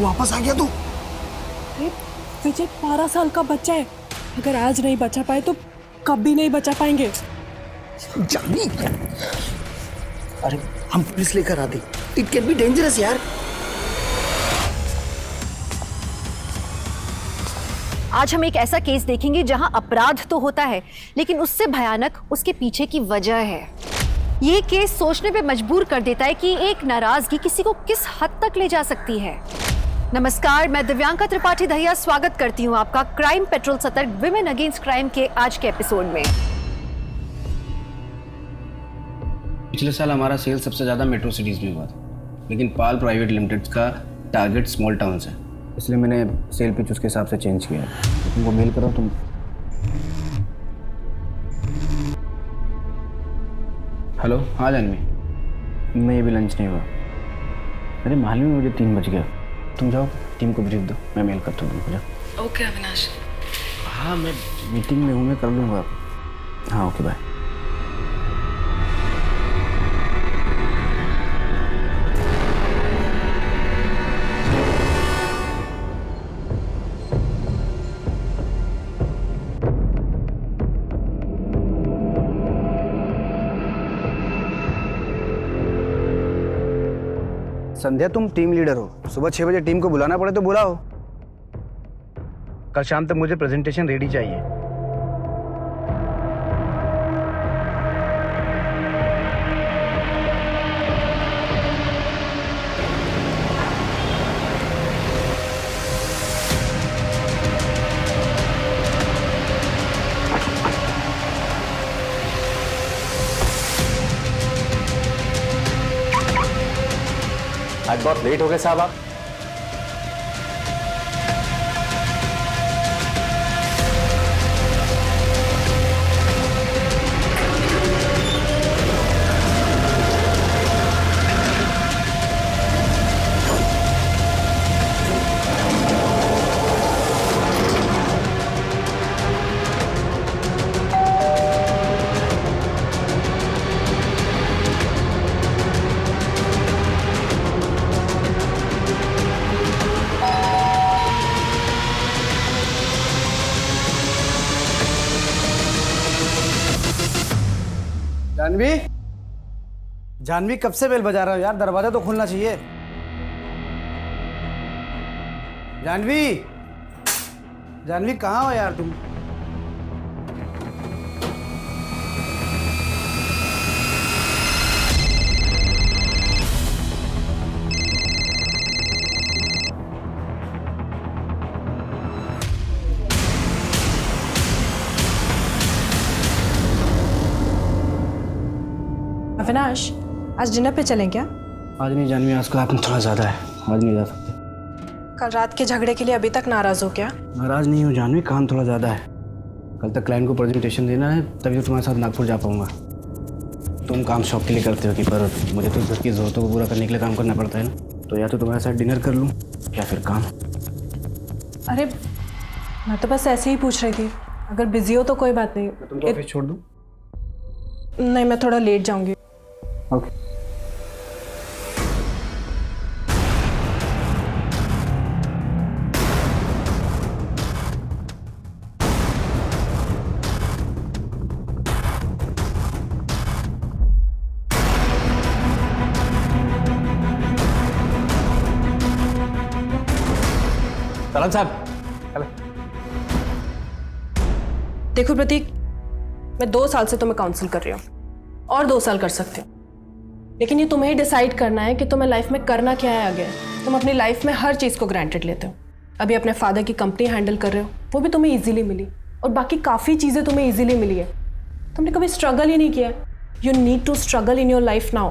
वापस आ गया तू? अरे विजय 12 साल का बच्चा है, अगर आज नहीं बचा पाए तो कभी नहीं बचा पाएंगे। जानी, अरे हम पुलिस लेकर आते, इट कैन बी डेंजरस यार। आज हम एक ऐसा केस देखेंगे जहां अपराध तो होता है, लेकिन उससे भयानक उसके पीछे की वजह है। ये केस सोचने पे मजबूर कर देता है कि एक नाराजगी किसी को किस हद तक ले जा सकती है। नमस्कार, मैं दिव्यांका त्रिपाठी दहिया स्वागत करती हूँ आपका क्राइम पेट्रोल सतर्क विमेन अगेंस्ट क्राइम के आज के एपिसोड में। पिछले साल हमारा सेल सबसे ज़्यादा मेट्रो सिटीज़ में हुआ था, लेकिन पाल प्राइवेट लिमिटेड का टारगेट स्मॉल टाउन्स है, इसलिए मैंने सेल पिच उसके हिसाब से चेंज किया है। तुमको मेल करो तुम। हेलो, हाँ जानवी, मैं अभी लंच नहीं हुआ। अरे मालूम है मुझे 3 बज गया। तुम जाओ, टीम को ब्रीफ दो, मैं मेल करता हूँ तुमको। जाओ। ओके अविनाश। हाँ, मैं मीटिंग में हूँ, मैं कर लूँगा। हाँ ओके, बाय। संध्या, तुम टीम लीडर हो, सुबह 6 बजे टीम को बुलाना पड़े तो बुलाओ। कल शाम तक मुझे प्रेजेंटेशन रेडी चाहिए। आज बहुत लेट हो गए साहब आप। जानवी, जानवी कब से बेल बजा रहा हो यार, दरवाजा तो खुलना चाहिए। जानवी, जानवी कहाँ हो यार तुम? अविनाश, आज डिनर पे चलें क्या? आज नहीं जानवी, आज का आपने थोड़ा ज़्यादा है, आज नहीं जा सकते। कल रात के झगड़े के लिए अभी तक नाराज हो क्या? नाराज नहीं हूँ जानवी, काम थोड़ा ज़्यादा है। कल तक क्लाइंट को प्रेजेंटेशन देना है, तभी तो तुम्हारे साथ नागपुर जा पाऊँगा। तुम काम शौक के लिए करते हो कि, पर मुझे तो घर की ज़रूरतों को पूरा करने के लिए काम करना पड़ता है ना। तो या तो तुम्हारे साथ डिनर कर लूँ या फिर काम। अरे मैं तो बस ऐसे ही पूछ रही थी, अगर बिजी हो तो कोई बात नहीं। तुमको ऑफिस छोड़ दूँ? नहीं, मैं थोड़ा लेट जाऊंगी। ओके। सलाम साहब। देखो प्रतीक, मैं 2 साल से तुम्हें काउंसिल कर रही हूँ और 2 साल कर सकती हूँ, लेकिन ये तुम्हें ही डिसाइड करना है कि तुम्हें लाइफ में करना क्या है आगे। तुम अपनी लाइफ में हर चीज़ को ग्रांटेड लेते हो। अभी अपने फादर की कंपनी हैंडल कर रहे हो, वो भी तुम्हें इजीली मिली, और बाकी काफ़ी चीज़ें तुम्हें इजीली मिली है। तुमने कभी स्ट्रगल ही नहीं किया। You need to struggle in your life now.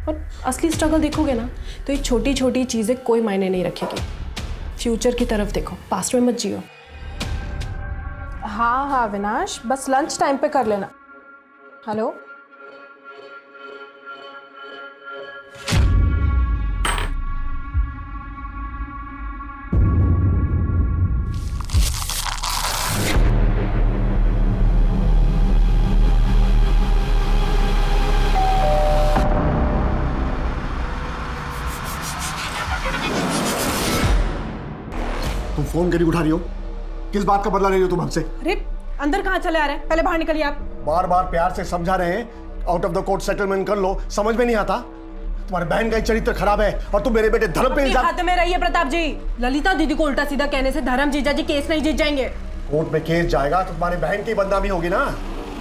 और असली स्ट्रगल देखोगे ना, तो ये छोटी छोटी चीज़ें कोई मायने नहीं रखेगी। फ्यूचर की तरफ देखो, पास्ट में मत जियो। हाँ हाँ अविनाश, बस लंच टाइम पे कर लेना। हेलो, फोन करी उठा रही हो? किस बात का बदला ले रही हो तुम हमसे? अरे अंदर कहाँ चले आ रहे हैं? पहले बाहर निकलिए आप। बार बार प्यार से समझा रहे हैं, out of the court settlement कर लो, समझ में नहीं आता? तुम्हारे बहन का ही चरित्र खराब है और तुम मेरे बेटे धर्म पे इल्जाम। हाथ में रहिए प्रताप जी। ललिता दीदी को उल्टा सीधा कहने से धर्म जीजा जी केस नहीं जीत जाएंगे। कोर्ट में केस जाएगा तो तुम्हारी बहन की बदनामी होगी ना।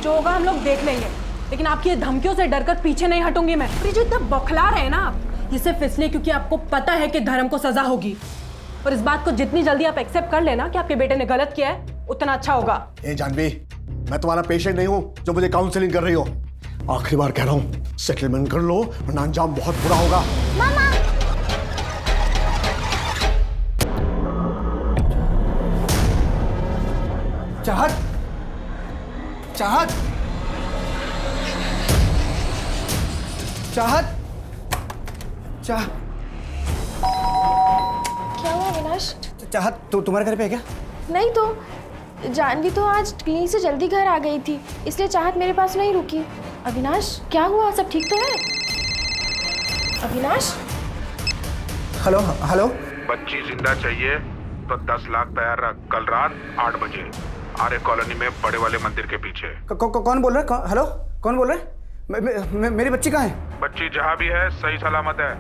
जो होगा हम लोग देख लेंगे, लेकिन आपकी धमकियों से डरकर पीछे नहीं हटूंगी मैं। ये जो इतना बौखला रहे हैं ना आप, ये सिर्फ इसलिए क्योंकि आपको पता है कि धर्म को सजा होगी। और इस बात को जितनी जल्दी आप एक्सेप्ट कर लेना कि आपके बेटे ने गलत किया है, उतना अच्छा होगा। ए जानवी, मैं तुम्हारा पेशेंट नहीं हूं जो मुझे काउंसलिंग कर रही हो। आखिरी बार कह रहा हूं, सेटलमेंट कर लो वरना अंजाम बहुत बुरा होगा। मामा चाहत, चाहत, चाहत, चाह क्या हुआ अविनाश? चाहत, तो तुम्हारे घर पे है क्या? नहीं तो जानवी तो आज क्लिनिक से जल्दी घर आ गई थी, इसलिए चाहत मेरे पास नहीं रुकी। अविनाश क्या हुआ, सब ठीक तो है? Avinash hello hello. बच्ची जिंदा चाहिए तो 10 लाख तैयार रख। कल रात 8 बजे आर्य कॉलोनी में बड़े वाले मंदिर के पीछे। कौन बोल रहा है? हेलो, कौन बोल रहा है? मेरी बच्ची कहाँ है? बच्ची जहाँ भी है सही सलामत है।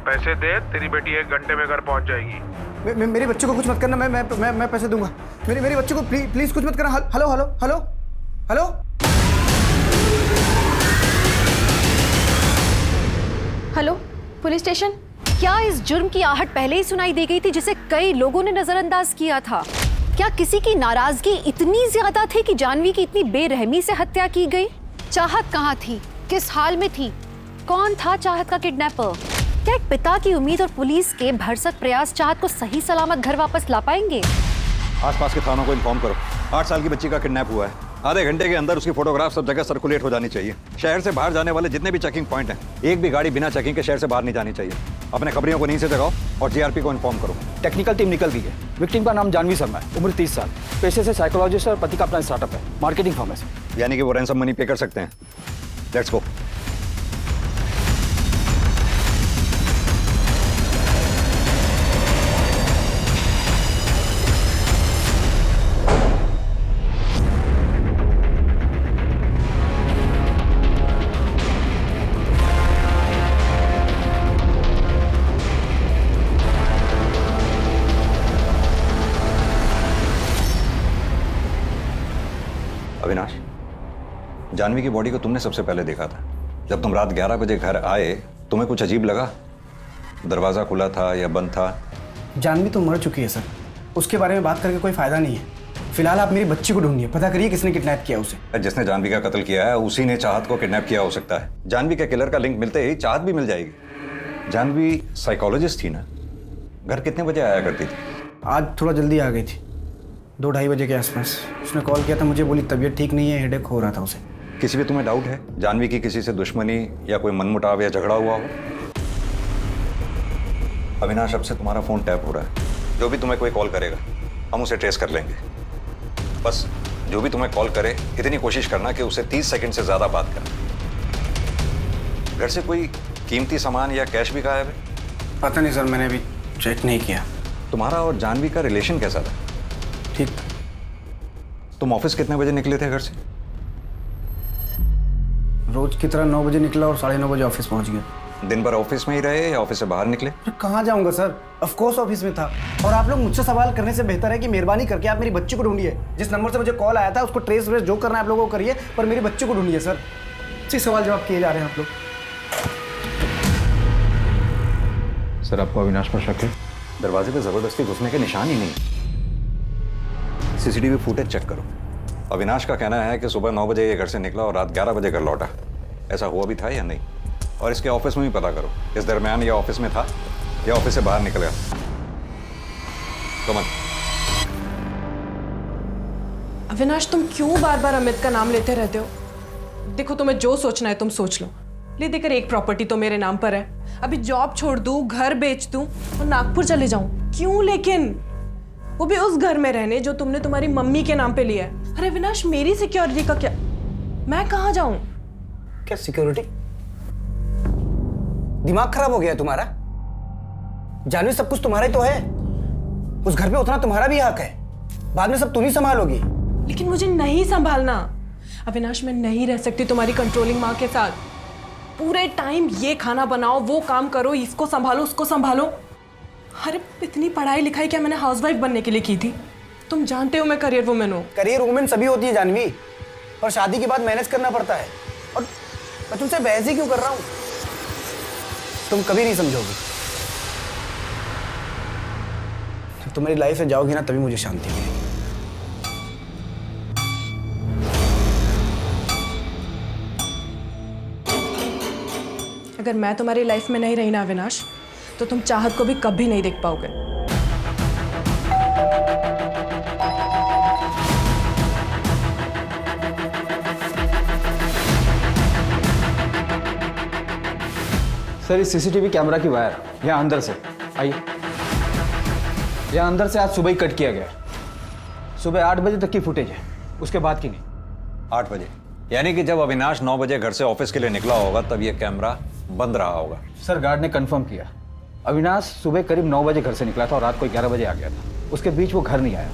पैसे दे, तेरी बेटी 1 घंटे में घर पहुँच जाएगी। मेरी बच्ची को कुछ मत करना, मैं पैसे दूंगा। मेरी बच्ची को प्लीज कुछ मत करना। Hello hello hello hello. Hello, police station. क्या इस जुर्म की आहट पहले ही सुनाई दे गई थी जिसे कई लोगों ने नजरअंदाज किया था? क्या किसी की नाराजगी इतनी ज्यादा थी कि जानवी की इतनी बेरहमी से हत्या की गई? चाहत कहाँ थी, किस हाल में थी, कौन था चाहत का किडनैपर? क्या एक पिता की उम्मीद और पुलिस के भरसक प्रयास चाहत को सही सलामत घर वापस ला पाएंगे? आसपास के थानों को इन्फॉर्म करो। 8 साल की बच्ची का किडनैप हुआ है। आधे घंटे के अंदर उसकी फोटोग्राफ सब जगह सर्कुलेट हो जानी चाहिए। शहर से बाहर जाने वाले जितने भी चेकिंग पॉइंट हैं, एक भी गाड़ी बिना चेकिंग के शहर से बाहर नहीं जानी चाहिए। अपने खबरियों को नींद से जगाओ और जीआरपी को इन्फॉर्म करो। टेक्निकल टीम निकल गई है। विक्टिम का नाम जानवी शर्मा है, उम्र 30 साल, पेशे से साइकोलॉजिस्ट और पति का अपना स्टार्टअप है, मार्केटिंग फर्म है। यानी कि वो रैंसम मनी पे कर सकते हैं। Let's go. अविनाश, जानवी की बॉडी को तुमने सबसे पहले देखा था। जब तुम रात 11 बजे घर आए, तुम्हें कुछ अजीब लगा? दरवाजा खुला था या बंद था? जानवी तो मर चुकी है सर, उसके बारे में बात करके कोई फायदा नहीं है। फिलहाल आप मेरी बच्ची को ढूंढिए, पता करिए किसने किडनैप किया उसे। जिसने जानवी का कत्ल किया है उसी ने चाहत को किडनैप किया हो सकता है। जानवी के किलर का लिंक मिलते ही चाहत भी मिल जाएगी। जानवी साइकोलॉजिस्ट थी ना, घर कितने बजे आया करती थी? आज थोड़ा जल्दी आ गई थी, 2-2:30 बजे के आसपास। उसने कॉल किया था मुझे, बोली तबीयत ठीक नहीं है, हेडेक हो रहा था उसे। किसी भी तुम्हें डाउट है जानवी की किसी से दुश्मनी या कोई मनमुटाव या झगड़ा हुआ हो? अविनाश, अब से तुम्हारा फोन टैप हो रहा है। जो भी तुम्हें कोई कॉल करेगा हम उसे ट्रेस कर लेंगे। बस जो भी तुम्हें कॉल करे इतनी कोशिश करना कि उसे 30 सेकंड से ज्यादा बात करना। घर से कोई कीमती सामान या कैश भी गायब है? पता नहीं सर, मैंने अभी चेक नहीं किया। तुम्हारा और जानवी का रिलेशन कैसा था? ठीक। तुम ऑफिस कितने बजे निकले थे घर से? रोज की तरह 9 बजे निकला और 9:30 बजे ऑफिस पहुंच गया। दिन भर ऑफिस में ही रहे या ऑफिस से बाहर निकले? कहाँ जाऊंगा सर, ऑफ कोर्स ऑफिस में था। और आप लोग मुझसे सवाल करने से बेहतर है कि मेहरबानी करके आप मेरी बच्ची को ढूंढिए। जिस नंबर से मुझे कॉल आया था उसको ट्रेस व्रेस जो करना है आप लोगों को करिए, पर मेरी बच्ची को ढूंढिए सर। इसी सवाल जवाब किए जा रहे हैं आप लोग। सर, आपको अविनाश पर शक है? दरवाजे पे जबरदस्ती घुसने के निशान ही नहीं। सीसीटीवी फुटेज चेक करो। अविनाश का कहना है कि सुबह 9 बजे ये घर से निकला और रात 11 बजे घर लौटा। ऐसा हुआ भी था या नहीं? और इसके ऑफिस में भी पता करो, इस दरमियान ये ऑफिस में था या ऑफिस से बाहर निकल गया। कमल। अविनाश, तुम क्यों बार बार अमित का नाम लेते रहते हो? देखो, तुम्हें जो सोचना है तुम सोच लो। ले देकर एक प्रॉपर्टी तो मेरे नाम पर है। अभी जॉब छोड़ दूं, घर बेच दूं और नागपुर चले जाऊं? क्यों लेकिन? वो भी उस घर में रहने जो तुमने तुम्हारी मम्मी के नाम पे लिया है। अरे अविनाश, मेरी सिक्योरिटी का क्या? मैं कहाँ जाऊं? क्या सिक्योरिटी? दिमाग खराब हो गया है तुम्हारा? जानवी, सब कुछ तुम्हारा ही तो है। उस घर पे उतना तुम्हारा भी हक है। बाद में सब तुम ही संभालोगी। लेकिन मुझे नहीं संभालना अविनाश, मैं नहीं रह सकती तुम्हारी कंट्रोलिंग माँ के साथ। पूरे टाइम ये खाना बनाओ, वो काम करो, इसको संभालो, उसको संभालो। अरे इतनी पढ़ाई लिखाई क्या मैंने हाउसवाइफ बनने के लिए की थी? तुम जानते हो मैं करियर वुमेन हूँ। करियर वुमेन सभी होती है जानवी, और शादी के बाद मैनेज करना पड़ता है। और मैं तुमसे बहस ही क्यों कर रहा हूँ? तुम कभी नहीं समझोगी। जब तुम मेरी लाइफ से जाओगी ना, तभी मुझे शांति मिलेगी। अगर मैं तुम्हारी लाइफ में नहीं रही ना अविनाश, तो तुम चाहत को भी कभी नहीं देख पाओगे। सर इस सीसीटीवी कैमरा की वायर यहाँ अंदर से आइए, यहाँ अंदर से आज सुबह ही कट किया गया। सुबह 8 बजे तक की फुटेज है, उसके बाद की नहीं। 8 बजे यानी कि जब अविनाश 9 बजे घर से ऑफिस के लिए निकला होगा तब ये कैमरा बंद रहा होगा। सर गार्ड ने कंफर्म किया, अविनाश सुबह करीब 9 बजे घर से निकला था और रात को 11 बजे आ गया था। उसके बीच वो घर नहीं आया।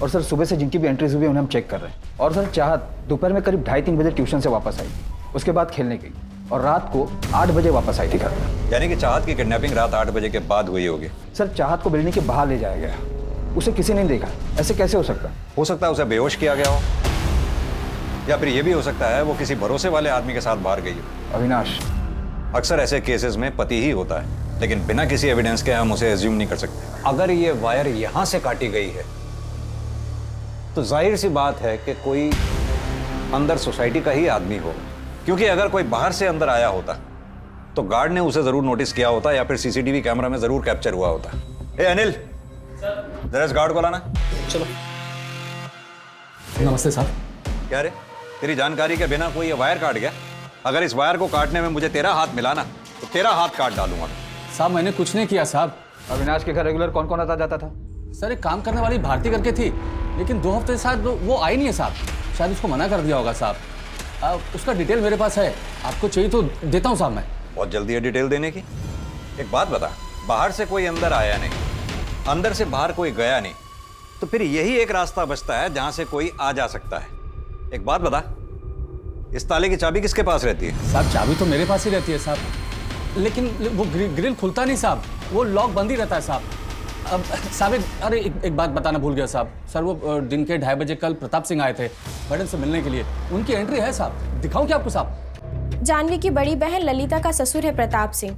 और सर सुबह से जिनकी भी एंट्रीज हुई उन्हें हम चेक कर रहे हैं। और सर चाहत दोपहर में करीब 2:30-3 बजे ट्यूशन से वापस आई, उसके बाद खेलने गई और रात को 8 बजे वापस आई थी घर। यानी कि चाहत की किडनैपिंग रात 8 बजे के बाद हुई होगी। सर चाहत को बिल्डिंग के बाहर ले जाया गया, उसे किसी ने नहीं देखा। ऐसे कैसे हो सकता? हो सकता है उसे बेहोश किया गया हो, या फिर यह भी हो सकता है वो किसी भरोसे वाले आदमी के साथ बाहर गई हो। अविनाश, अक्सर ऐसे केसेस में पति ही होता है, लेकिन बिना किसी एविडेंस के हम उसे एज्यूम नहीं कर सकते। अगर ये वायर यहां से काटी गई है तो जाहिर सी बात है कि कोई अंदर सोसाइटी का ही आदमी होगा, क्योंकि अगर कोई बाहर से अंदर आया होता तो गार्ड ने उसे जरूर नोटिस किया होता या फिर सीसीटीवी कैमरा में जरूर कैप्चर हुआ होता। ए अनिल, जरा इस गार्ड को लाना। चलो। नमस्ते साहब। क्या रे, तेरी जानकारी के बिना कोई ये वायर काट गया? अगर इस वायर को काटने में मुझे तेरा हाथ मिला ना तो तेरा हाथ काट डालूंगा। साहब मैंने कुछ नहीं किया साहब। अविनाश के घर रेगुलर कौन कौन आता जाता था? सर एक काम करने वाली भारती करके थी, लेकिन 2 हफ्ते से शायद वो आई नहीं है साहब। शायद उसको मना कर दिया होगा साहब। उसका डिटेल मेरे पास है, आपको चाहिए तो देता हूँ साहब मैं। बहुत जल्दी है डिटेल देने की। एक बात बता, बाहर से कोई अंदर आया नहीं, अंदर से बाहर कोई गया नहीं, तो फिर यही एक रास्ता बचता है जहां से कोई आ जा सकता है। एक बात बता, इस ताले की चाबी किसके पास रहती है? साहब चाबी तो मेरे पास ही रहती है साहब, लेकिन वो ग्रिल खुलता नहीं साहब, वो लॉक बंद ही रहता है साहब। अब साहब अरे एक बात बताना भूल गया साहब। सर वो दिन के 2:30 बजे कल प्रताप सिंह आए थे मैडम से मिलने के लिए, उनकी एंट्री है साहब, दिखाऊं क्या आपको साहब? जानवी की बड़ी बहन ललिता का ससुर है प्रताप सिंह।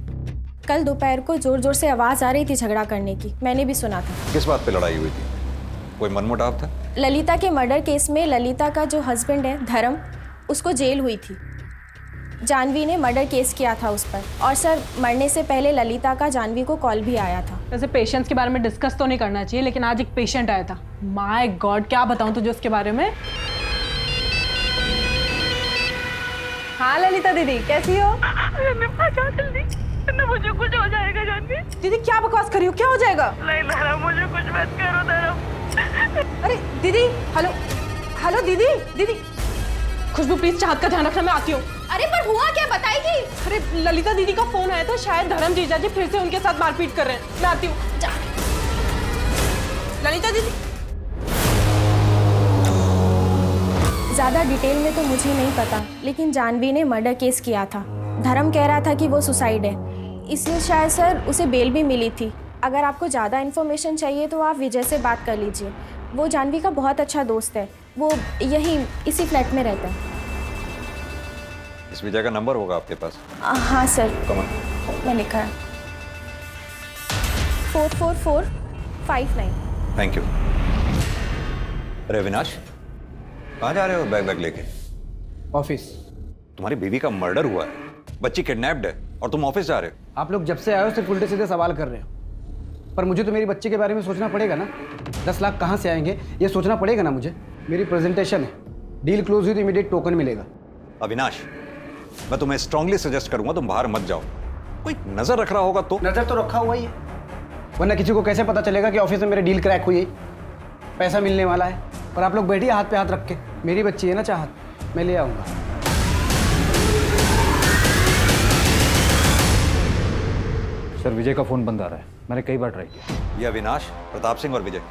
कल दोपहर को जोर जोर से आवाज आ रही थी झगड़ा करने की, मैंने भी सुना था। किस बात पे लड़ाई हुई थी? कोई मनमुटाव था? ललिता के मर्डर केस में ललिता का जो हस्बैंड है धर्म, उसको जेल हुई थी। जानवी ने मर्डर केस किया था उस पर, और सर मरने से पहले ललिता का जानवी को कॉल भी आया था। वैसे पेशेंट्स के बारे में डिस्कस तो नहीं करना चाहिए, लेकिन आज एक पेशेंट आया था। माय गॉड, क्या बताऊं तुझे उसके बारे में। हाँ ललिता दीदी, कैसी हो? जल्दी ना, मुझे कुछ हो जाएगा जानवी। दीदी क्या बकवास कर रही हो, क्या हो जाएगा? नहीं धर्म, मुझे कुछ मत करो धर्म। अरे दीदी, हेलो हेलो दीदी, दीदी खुशबू प्लीज चाहत का ध्यान रखना, मैं आती हूँ। अरे पर हुआ क्या, बताएगी? अरे ललिता दीदी का फोन आया था, शायद धर्म जीजा जी फिर से उनके साथ मारपीट कर रहे हैं। मैं आती हूँ। ललिता दीदी। ज़्यादा डिटेल में तो मुझे नहीं पता, लेकिन जानवी ने मर्डर केस किया था। धर्म कह रहा था कि वो सुसाइड है, इसलिए शायद सर उसे बेल भी मिली थी। अगर आपको ज़्यादा इन्फॉर्मेशन चाहिए तो आप विजय से बात कर लीजिए, वो जानवी का बहुत अच्छा दोस्त है, वो यही इसी फ्लैट में रहता है। इस विजय का नंबर होगा आपके पास? हाँ सर, कमान मैं लिखा है 44459। Thank you. अरे अविनाश, कहाँ जा रहे हो बैग लेके? ऑफिस। तुम्हारी बीवी का मर्डर हुआ है, बच्ची किडनैप्ड है और तुम ऑफिस जा रहे हो? आप लोग जब से आए हो सिर्फ उल्टे सीधे सवाल कर रहे हो, पर मुझे तो मेरी बच्ची के बारे में सोचना पड़ेगा ना। 10 लाख कहाँ से आएंगे ये सोचना पड़ेगा ना मुझे। मेरी प्रेजेंटेशन है, डील क्लोज हुई तो इमीडिएट टोकन मिलेगा। अविनाश, मैं तुम्हें स्ट्रांगली सजेस्ट करूंगा तुम बाहर मत जाओ। कोई नजर रख रहा होगा तो? नजर तो रखा हुआ ही है, वरना किसी को कैसे पता चलेगा कि ऑफिस में मेरे डील क्रैक हुई है, पैसा मिलने वाला है। और आप लोग बैठिए हाथ पे हाथ रख के, मेरी बच्ची है ना चाहत, मैं ले आऊँगा। सर विजय का फ़ोन बंद आ रहा है, मैंने कई बार ट्राई किया। ये अविनाश, प्रताप सिंह और विजय,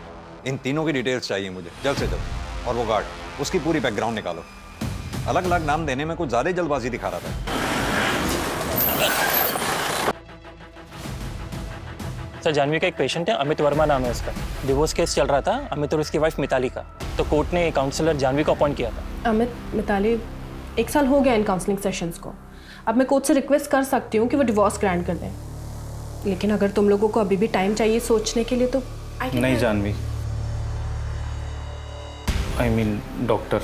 इन तीनों की डिटेल्स चाहिए मुझे जल्द से जल्द। और वो गार्ड, उसकी पूरी बैकग्राउंड निकालो। अलग अलग नाम देने में कुछ ज़्यादा ही जल्दबाजी दिखा रहा था। सर, जानवी का एक पेशेंट है, अमित वर्मा नाम है उसका। डिवोर्स केस चल रहा था अमित और उसकी वाइफ मिताली का, तो कोर्ट ने काउंसलर जानवी को अपॉइंट किया था। अमित, मिताली, 1 साल हो गया इन काउंसलिंग सेशंस को। अब मैं कोर्ट से रिक्वेस्ट कर सकती हूँ कि वो डिवोर्स ग्रांट कर दें, लेकिन अगर तुम लोगों को अभी भी टाइम चाहिए सोचने के लिए तो नहीं जानवी, आई मीन डॉक्टर,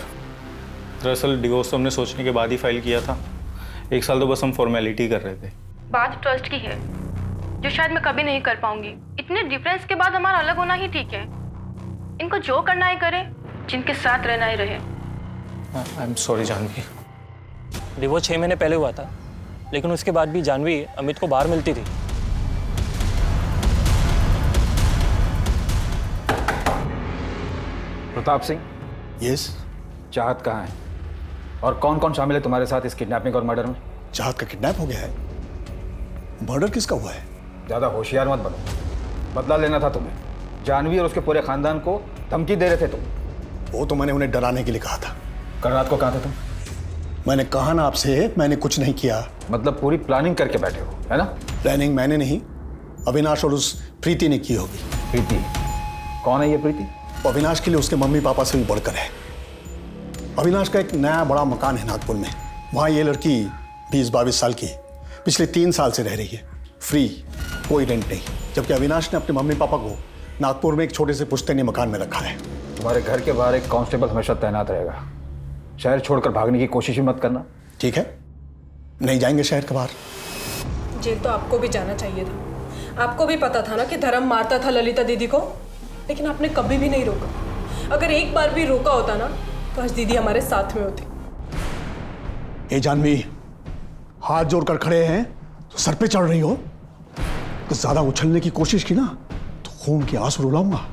दरअसल डिवोर्स तो हमने सोचने के बाद ही फाइल किया था। 1 साल तो बस हम फॉर्मेलिटी कर रहे थे। बात ट्रस्ट की है जो शायद मैं कभी नहीं कर पाऊंगी। इतने डिफरेंस के बाद हमारा अलग होना ही ठीक है। इनको जो करना है करे, जिनके साथ रहना ही रहे। I am sorry Janvi. Divorce 6 महीने पहले हुआ था, लेकिन उसके बाद भी जानवी अमित को बाहर मिलती थी। प्रताप सिंह। यस। चाहत कहाँ है और कौन कौन शामिल है तुम्हारे साथ इस किडनैपिंग और मर्डर में? चाहत का किडनैप हो गया है? मर्डर किसका हुआ है? ज़्यादा होशियार मत बनो, बदला लेना था तुम्हें। जानवी और उसके पूरे खानदान को धमकी दे रहे थे तुम। वो तो मैंने उन्हें डराने के लिए कहा था। कल रात को कहाँ थे तुम? मैंने कहा ना आपसे, मैंने कुछ नहीं किया। मतलब पूरी प्लानिंग करके बैठे हो, है ना? प्लानिंग मैंने नहीं, अविनाश और उस प्रीति ने की होगी। प्रीति? कौन है ये प्रीति? अविनाश के लिए उसके मम्मी पापा से भी बढ़कर है। अविनाश का एक नया बड़ा मकान है नागपुर में। वहाँ ये लड़की 20-22 साल की पिछले 3 साल से रह रही है, फ्री, कोई रेंट नहीं। जबकि अविनाश ने अपने मम्मी पापा को नागपुर में एक छोटे से पुश्तैनी मकान में रखा है। तुम्हारे घर के बाहर एक कांस्टेबल हमेशा तैनात रहेगा। शहर छोड़कर भागने की कोशिश ही मत करना। ठीक है, नहीं जाएंगे शहर के बाहर। जेल तो आपको भी जाना चाहिए था। आपको भी पता था ना कि धर्म मारता था ललिता दीदी को, लेकिन आपने कभी भी नहीं रोका। अगर एक बार भी रोका होता ना तो आज दीदी हमारे साथ में होती। ए जानवी, हाथ जोड़कर खड़े हैं तो सर पे चढ़ रही हो। तो ज्यादा उछलने की कोशिश की ना तो खून के आंसू रुलाऊंगा।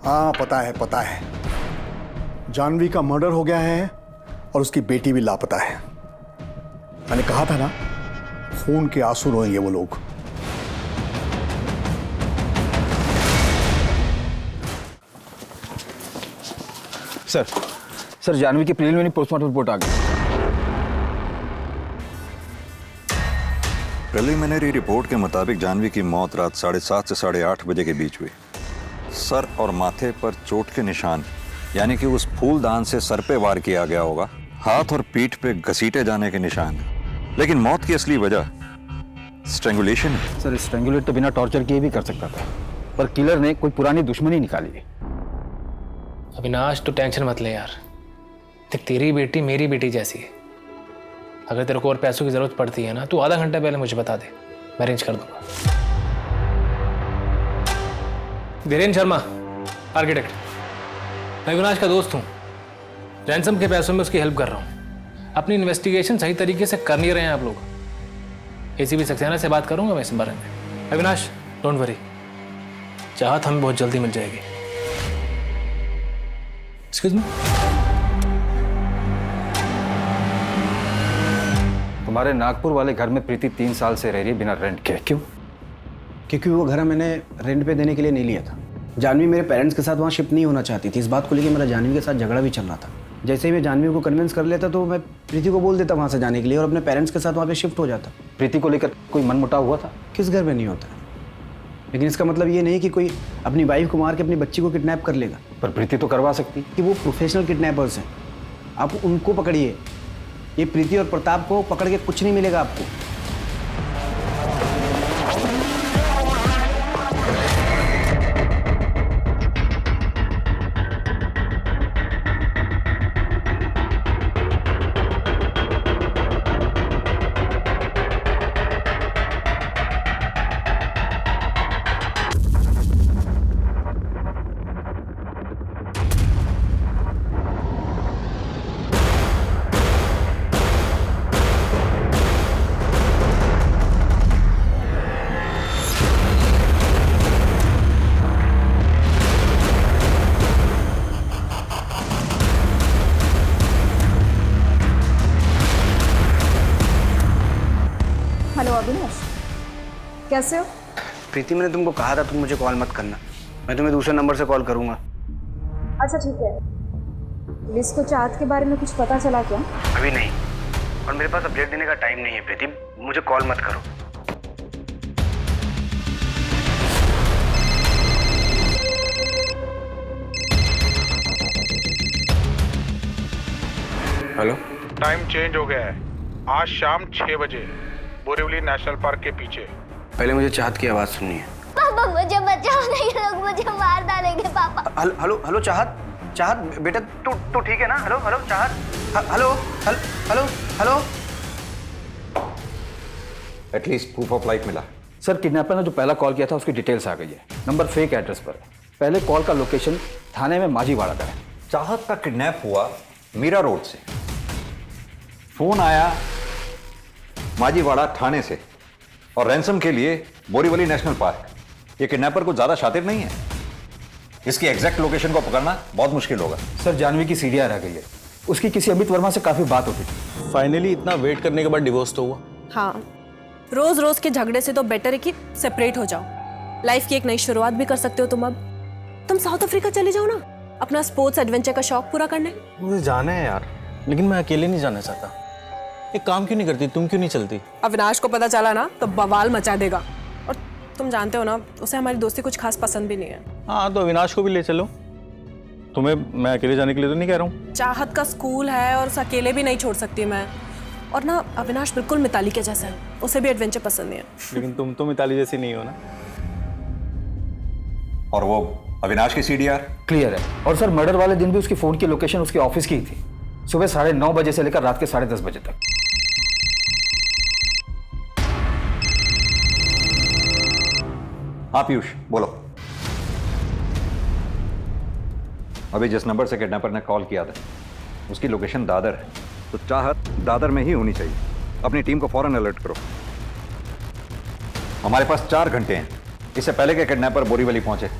हाँ पता है। जानवी का मर्डर हो गया है और उसकी बेटी भी लापता है। मैंने कहा था ना, खून के आंसू रोएंगे वो लोग। सर जानवी की प्रिलिमिनरी पोस्टमार्टम रिपोर्ट आ गई। प्रिलिमिनरी रिपोर्ट के मुताबिक जानवी की मौत रात 7:30 से 8:30 बजे के बीच हुई। सर और माथे पर चोट के निशान, यानी कि उस फूलदान से सर पे वार किया गया होगा। हाथ और पीठ पे घसीटे जाने के निशान, लेकिन मौत की असली वजह स्ट्रैंगुलेशन है। सर, स्ट्रैंगुलेट तो बिना टॉर्चर किए भी कर सकता था, पर किलर ने कोई पुरानी दुश्मनी निकाली है। अविनाश, तो टेंशन मत ले यार। देख, तेरी बेटी मेरी बेटी जैसी है। अगर तेरे को और पैसों की जरूरत पड़ती है ना, तो आधा घंटा पहले मुझे बता दे, मैं अरेंज कर दूंगा। धीरेन्द्र शर्मा, आर्किटेक्ट। मैं अविनाश का दोस्त हूँ। रैंसम के पैसों में उसकी हेल्प कर रहा हूँ। अपनी इन्वेस्टिगेशन सही तरीके से कर नहीं रहे हैं आप लोग। एसीपी सक्सेना से बात करूंगा मैं इस बारे में। अविनाश, डोंट वरी, चाहत हमें बहुत जल्दी मिल जाएगी। Excuse me. तुम्हारे नागपुर वाले घर में प्रीति 3 साल से रह रही है बिना रेंट के। क्यों? क्योंकि वो घर मैंने रेंट पे देने के लिए नहीं लिया था। जानवी मेरे पेरेंट्स के साथ वहाँ शिफ्ट नहीं होना चाहती थी। इस बात को लेकर मेरा जानवी के साथ झगड़ा भी चल रहा था। जैसे ही मैं जानवी को कन्विंस कर लेता तो मैं प्रीति को बोल देता वहाँ से जाने के लिए और अपने पेरेंट्स के साथ वहाँ पे शिफ्ट हो जाता। प्रीति को लेकर कोई मनमुटाव हुआ था? किस घर में नहीं होता, लेकिन इसका मतलब ये नहीं कि कोई अपनी वाइफ को मार के अपनी बच्ची को किडनैप कर लेगा। पर प्रीति तो करवा सकती। कि वो प्रोफेशनल किडनैपर्स हैं, आप उनको पकड़िए। ये प्रीति और प्रताप को पकड़ के कुछ नहीं मिलेगा आपको। हेलो अविनाश, कैसे हो? प्रीति, मैंने तुमको कहा था तुम मुझे कॉल मत करना, मैं तुम्हें दूसरे नंबर से कॉल करूंगा। अच्छा ठीक है। पुलिस को चाहत के बारे में कुछ पता चला क्या? अभी नहीं, और मेरे पास अपडेट देने का टाइम नहीं है प्रीति, मुझे कॉल मत करो। हेलो। टाइम चेंज हो गया है, आज शाम 6 बजे बोरीवली नेशनल पार्क के पीछे। पहले मुझे चाहत की आवाज़ सुननी है। पापा मुझे बचाओ, नहीं लोग मुझे मार डालेंगे पापा। हेलो हेलो हेलो चाहत, चाहत बेटा तू ठीक है ना? हेलो हेलो चाहत, hello hello hello. At least proof of life मिला। सर किडनैपर ने जो पहला कॉल किया था उसकी डिटेल्स आ गई है, नंबर फेक एड्रेस पर है। पहले कॉल का लोकेशन थाने में माझीवाड़ा का है। चाहत का किडनैप हुआ मीरा रोड से, फोन आया माझीवाड़ा थाने से, और रैंसम के लिए बोरीवली नेशनल पार्क। ये किडनैपर को ज्यादा शातिर नहीं है, इसकी एग्जैक्ट लोकेशन को पकड़ना बहुत मुश्किल होगा। सर जानवी की सीढ़ियां रह गई है, उसकी किसी अमित वर्मा से काफी बात होती थी। फाइनली इतना वेट करने के बाद डिवोर्स तो हुआ। हाँ, रोज रोज के झगड़े से तो बेटर है कि सेपरेट हो जाओ। लाइफ की एक नई शुरुआत भी कर सकते हो तुम। अब तुम साउथ अफ्रीका चले जाओ ना, अपना स्पोर्ट्स एडवेंचर का शौक पूरा करने। मुझे जाना है यार, लेकिन मैं अकेले नहीं जाना चाहता। एक काम क्यों नहीं करती, तुम क्यों नहीं चलती? अविनाश को पता चला ना तो बवाल मचा देगा, और तुम जानते हो ना उसे हमारी दोस्ती कुछ खास पसंद भी नहीं है। हाँ तो अविनाश को भी ले चलो, तुम्हें मैं अकेले जाने के लिए तो नहीं कह रहा हूँ। चाहत का स्कूल है और उसे अकेले भी नहीं छोड़ सकती मैं। और ना अविनाश बिल्कुल मिताली के जैसा है, उसे भी एडवेंचर पसंद नहीं है। लेकिन तुम तो मिताली जैसी नहीं हो ना। और वो अविनाश की सीडीआर क्लियर है। और सर मर्डर वाले दिन भी उसकी फोन की लोकेशन उसके ऑफिस की ही थी, सुबह 9:30 बजे से लेकर रात के 10:30 बजे तक। हाँ पीयूष बोलो। अभी जिस नंबर से किडनैपर ने कॉल किया था उसकी लोकेशन दादर है, तो चाहत दादर में ही होनी चाहिए। अपनी टीम को फौरन अलर्ट करो। हमारे पास 4 घंटे हैं, इससे पहले के किडनैपर बोरीवली पहुंचे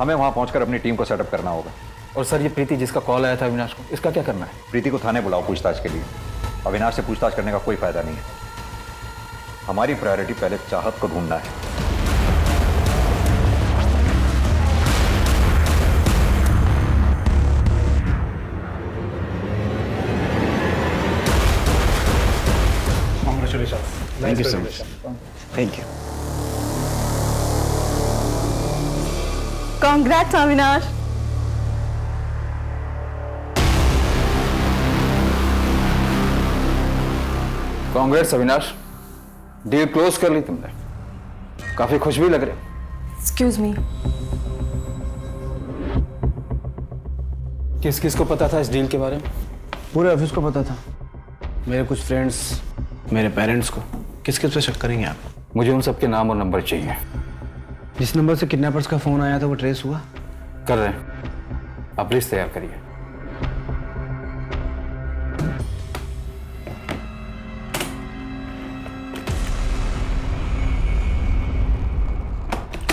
हमें वहां पहुंचकर अपनी टीम को सेटअप करना होगा। और सर ये प्रीति जिसका कॉल आया था अविनाश को, इसका क्या करना है? प्रीति को थाने बुलाओ पूछताछ के लिए। अविनाश से पूछताछ करने का कोई फायदा नहीं है। हमारी प्रायोरिटी पहले चाहत को ढूंढना है। Thank you so much. Thank you. Congrats Avinash. Congrats Avinash, deal close कर ली तुमने, काफी खुश भी लग रहे। एक्सक्यूज मी, किस किस को पता था इस डील के बारे में? पूरे ऑफिस को पता था, मेरे कुछ फ्रेंड्स, मेरे पेरेंट्स को। किस किस पे शक करेंगे आप? मुझे उन सबके नाम और नंबर चाहिए। जिस नंबर से किडनैपर्स का फोन आया था वो ट्रेस हुआ? कर रहे हैं, आप लिस्ट तैयार करिए।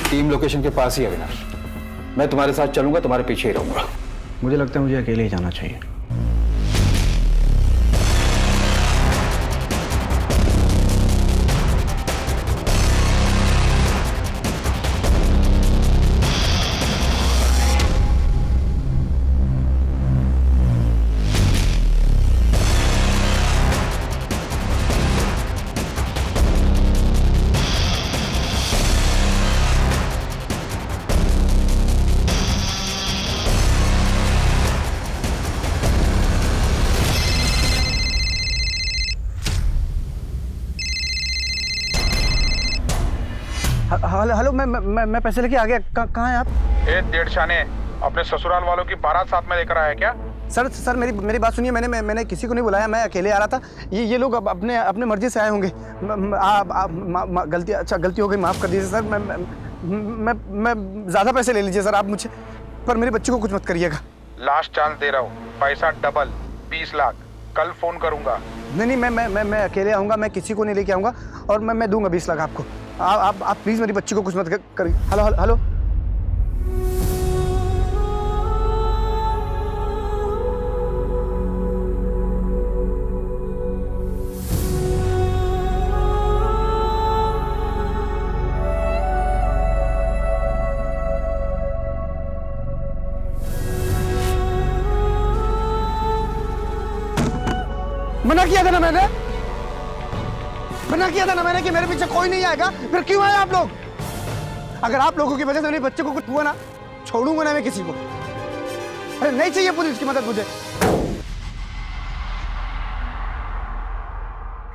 टीम लोकेशन के पास ही अविनाश, मैं तुम्हारे साथ चलूंगा, तुम्हारे पीछे ही रहूंगा। मुझे लगता है मुझे अकेले ही जाना चाहिए। हेलो, मैं पैसे लेके आ गया। कहाँ हैं आप? डेढ़ शाने अपने ससुराल वालों की बारात साथ में लेकर आया क्या? सर मेरी बात सुनिए, मैंने किसी को नहीं बुलाया, मैं अकेले आ रहा था। ये लोग अपने मर्जी से आए होंगे। गलती हो गई, माफ़ कर दीजिए सर। मैं ज़्यादा पैसे ले लीजिए सर आप मुझे, पर मेरे बच्चे को कुछ मत करिएगा। लास्ट चांस दे रहा हूँ, पैसा डबल 20 लाख। कल फोन करूंगा। नहीं, मैं अकेले आऊँगा, मैं किसी को नहीं लेके आऊँगा, और मैं दूंगा 20 लाख आपको। आप प्लीज़ मेरी बच्ची को कुछ मत करिए। हेलो। मना किया था ना मैंने, मना किया था ना मैंने कि मेरे पीछे कोई नहीं आएगा, फिर क्यों आए आप लोग? अगर आप लोगों की वजह से मेरे बच्चे को कुछ हुआ ना, छोड़ूंगा ना मैं किसी को। अरे नहीं चाहिए पुलिस की मदद मुझे।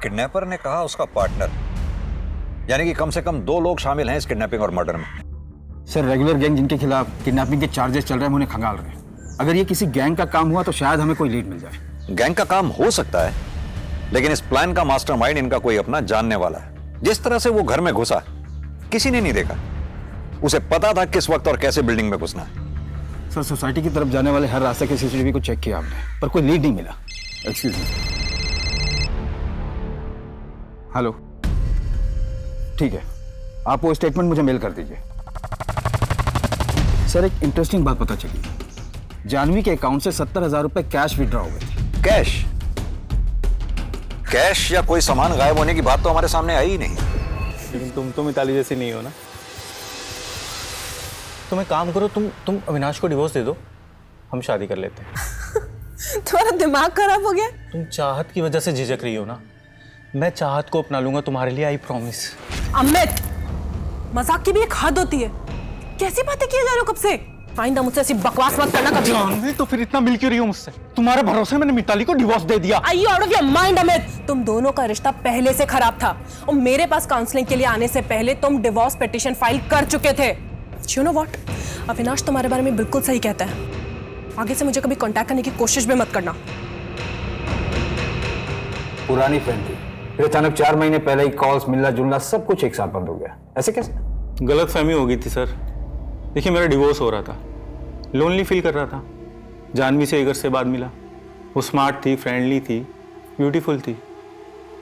किडनैपर ने कहा उसका पार्टनर, यानी कि कम से कम 2 लोग शामिल हैं इस किडनैपिंग और मर्डर में। सर रेगुलर गैंग जिनके खिलाफ किडनैपिंग के चार्जेस चल रहे हैं, हम उन्हें खंगाल रहे हैं। अगर ये किसी गैंग का काम हुआ तो शायद हमें कोई लीड मिल जाए। गैंग का काम हो सकता है, लेकिन इस प्लान का मास्टरमाइंड इनका कोई अपना जानने वाला है। जिस तरह से वो घर में घुसा, किसी ने नहीं देखा। उसे पता था किस वक्त और कैसे बिल्डिंग में घुसना है। सर सोसाइटी की तरफ जाने वाले हर रास्ते के सीसीटीवी को चेक किया हमने, पर कोई लीड नहीं मिला। Excuse me. हेलो, ठीक है, आप वो स्टेटमेंट मुझे मेल कर दीजिए। सर एक इंटरेस्टिंग बात पता चली, जानवी के अकाउंट से 70,000 रुपए कैश विड्रॉ हो गए थे। कैश? कैश या कोई सामान गायब होने की बात तो हमारे सामने आई ही नहीं। लेकिन तुम तो मिताली जैसी नहीं हो ना। तुम एक काम करो, तुम अविनाश को डिवोर्स दे दो, हम शादी कर लेते हैं। तुम्हारा दिमाग खराब हो गया? तुम चाहत की वजह से झिझक रही हो ना, मैं चाहत को अपना लूंगा तुम्हारे लिए, आई प्रॉमिस। अमित, मजाक की भी एक हद होती है। कैसी बातें किए जा रहे हो कब से? आइंदा मुझसे ऐसी बकवास मत करना कभी। जानवी तो फिर इतना मिल क्यों रही हो मुझसे? तुम्हारे भरोसे मैंने मिताली को डिवोर्स दे दिया। Are you out of your mind, Amit? तुम दोनों का रिश्ता पहले से खराब था और मेरे पास काउंसलिंग के लिए आने से पहले तुम डिवोर्स पिटीशन फाइल कर चुके थे। You know what? अविनाश तुम्हारे बारे में बिल्कुल सही कहता है। आगे से मुझे कभी कांटेक्ट करने की कोशिश भी मत करना। पुरानी फ्रेंड थी, फिर अचानक 4 महीने पहले ही कॉल्स, मिलना जुलना सब कुछ एक साथ बंद हो गया। ऐसे कैसे? गलत फहमी हो गई थी सर। देखिए मेरा डिवोर्स हो रहा था, लोनली फील कर रहा था। जानवी से एक घर से बाद मिला, वो स्मार्ट थी, फ्रेंडली थी, ब्यूटीफुल थी।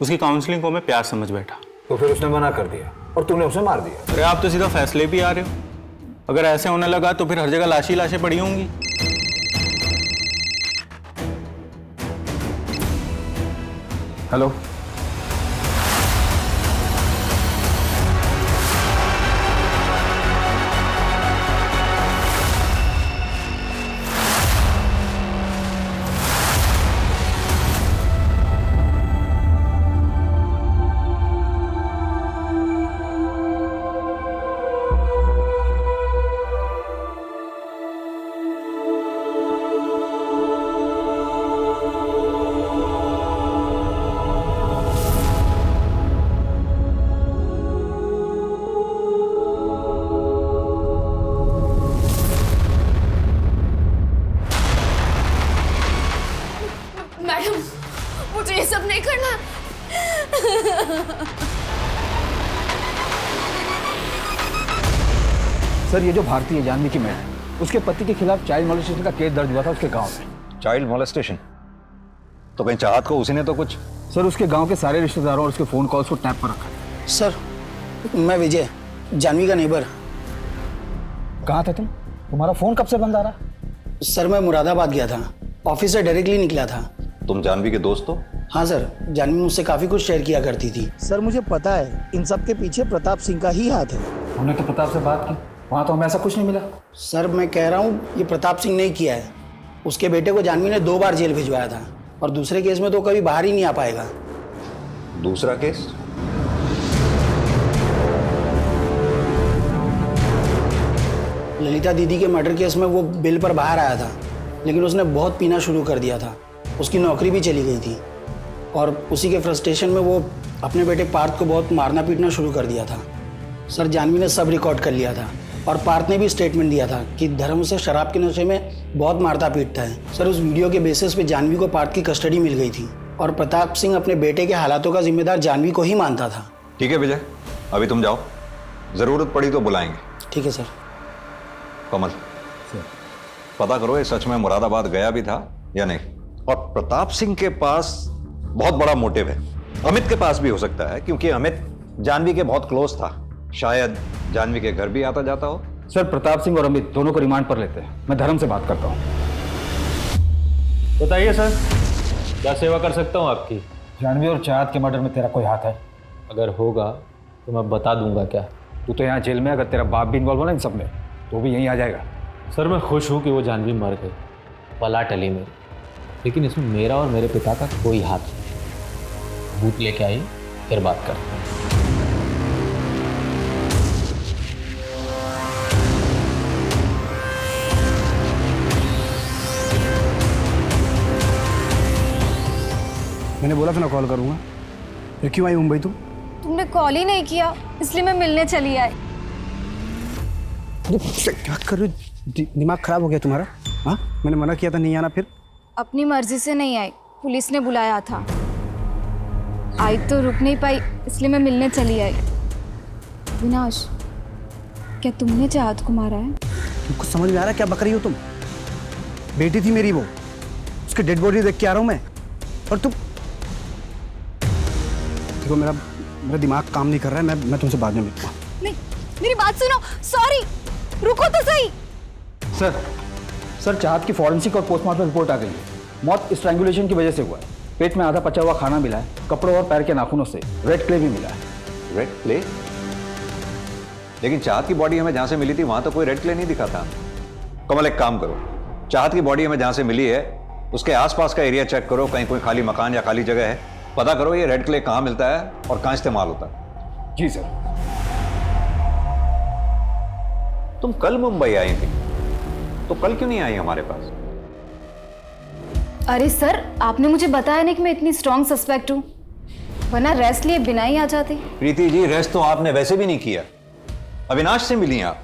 उसकी काउंसलिंग को मैं प्यार समझ बैठा। तो फिर उसने मना कर दिया और तूने उसे मार दिया। अरे आप तो सीधा फैसले भी आ रहे हो। अगर ऐसे होने लगा तो फिर हर जगह लाशी लाशें पड़ी होंगी। हेलो, मैडम, मुझे ये सब नहीं करना। सर ये जो भारतीय जानवी की मैन है, उसके पति के खिलाफ चाइल्ड मॉलेस्टेशन का केस दर्ज हुआ था उसके गांव में। Child molestation? तो कहीं चाहत को उसी ने तो कुछ? सर उसके गांव के सारे रिश्तेदारों और उसके फोन कॉल्स को टैप पर रखा है। सर मैं विजय, जानवी का नेबर। कहाँ थे तुम? तुम्हारा फोन कब से बंद आ रहा? सर मैं मुरादाबाद गया था, ऑफिस से डायरेक्टली निकला था। तुम जानवी के दोस्त हो? हाँ सर, जानवी मुझसे काफी कुछ शेयर किया करती थी। सर मुझे पता है इन सब के पीछे प्रताप सिंह का ही हाथ है। हमने तो प्रताप से बात की, वहाँ तो हमें ऐसा कुछ नहीं मिला। सर मैं कह रहा हूँ ये प्रताप सिंह ने किया है। उसके बेटे को जानवी ने 2 बार जेल भिजवाया था और दूसरे केस में तो कभी बाहर ही नहीं आ पाएगा। दूसरा केस? ललिता दीदी के मर्डर केस में वो बेल पर बाहर आया था, लेकिन उसने बहुत पीना शुरू कर दिया था। उसकी नौकरी भी चली गई थी और उसी के फ्रस्ट्रेशन में वो अपने बेटे पार्थ को बहुत मारना पीटना शुरू कर दिया था। सर जानवी ने सब रिकॉर्ड कर लिया था और पार्थ ने भी स्टेटमेंट दिया था कि धर्म से शराब के नशे में बहुत मारता पीटता है। सर उस वीडियो के बेसिस पे जानवी को पार्थ की कस्टडी मिल गई थी और प्रताप सिंह अपने बेटे के हालातों का जिम्मेदार जानवी को ही मानता था। ठीक है विजय, अभी तुम जाओ, जरूरत पड़ी तो बुलाएंगे। ठीक है सर। कमल पता करो ये सच में मुरादाबाद गया भी था या नहीं। और प्रताप सिंह के पास बहुत बड़ा मोटिव है, अमित के पास भी हो सकता है, क्योंकि अमित जानवी के बहुत क्लोज था। शायद जानवी के घर भी आता जाता हो। सर प्रताप सिंह और अमित दोनों को रिमांड पर लेते हैं, मैं धर्म से बात करता हूँ। बताइए सर, क्या सेवा कर सकता हूँ आपकी? जानवी और चाहत के मर्डर में तेरा कोई हाथ है? अगर होगा तो मैं बता दूंगा। क्या तू तो यहाँ जेल में, अगर तेरा बाप भी इन्वॉल्व हो ना इन सब में तो भी यहीं आ जाएगा। सर मैं खुश हूँ कि वो जानवी मर गई, पला टली मेरी, लेकिन इसमें मेरा और मेरे पिता का कोई हाथ नहीं। सबूत लेके आई, फिर बात करते हैं। मैंने बोला था ना कॉल करूँगा, फिर क्यों आई मुंबई तुम? तुमने कॉल ही नहीं किया, इसलिए मैं मिलने चली आई। क्या कर रहे हो? दिमाग खराब हो गया तुम्हारा? हाँ, मैंने मना किया था नहीं आना, फिर अपनी मर्जी से नहीं आई, पुलिस ने बुलाया था। आई तो रुक नहीं पाई, इसलिए मैं मिलने चली आई। अविनाश, क्या तुमने चाहत को मारा है? तुमको समझ में आ रहा है क्या बक रही हो तुम? बेटी थी मेरी वो, उसकी डेड बॉडी देख के आ रहा हूँ मैं, और तुम देखो मेरा दिमाग काम नहीं कर रहा है। मैं तुमसे बाद में मिलता हूँ। नहीं, मेरी बात सुनो। सॉरी, रुको तो सही। सर चाहत की फॉरेंसिक और पोस्टमार्टम रिपोर्ट आ गई है। मौत स्ट्रैंगुलेशन की वजह से हुआ है। पेट में आधा पचा हुआ खाना मिला है, कपड़ों और पैर के नाखूनों से रेड क्ले भी मिला है। Red clay? लेकिन चाहत की बॉडी हमें जहां से मिली थी वहां तो कोई रेड क्ले नहीं दिखा था। कमल एक काम करो, चाहत की बॉडी हमें जहां से मिली है उसके आसपास का एरिया चेक करो, कहीं कोई खाली मकान या खाली जगह है, पता करो ये रेड क्ले कहाँ मिलता है और कहाँ इस्तेमाल होता है। जी सर। तुम कल मुंबई आई थी, तो कल क्यों नहीं आई हमारे पास? अरे सर, आपने मुझे बताया नहीं कि मैं इतनी स्ट्रॉन्ग सस्पेक्ट हूँ, वरना रेस्ट लिए बिना ही आ जाती। प्रीति जी, रेस्ट तो आपने वैसे भी नहीं किया। अविनाश से मिली आप,